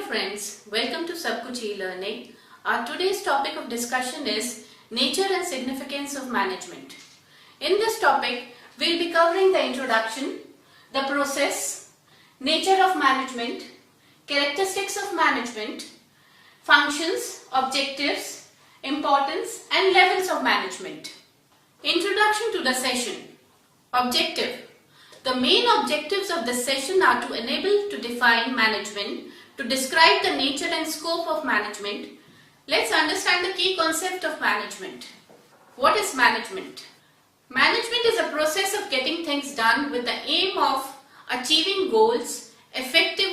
friends, welcome to Sabakuch E-Learning. Our today's topic of discussion is nature and significance of management. In this topic, we'll be covering the introduction, the process, nature of management, characteristics of management, functions, objectives, importance and levels of management. Introduction to the session. Objective. The main objectives of this session are to enable to define management, to describe the nature and scope of management. Let's understand the key concept of management. What is management? Management is a process of getting things done with the aim of achieving goals effectively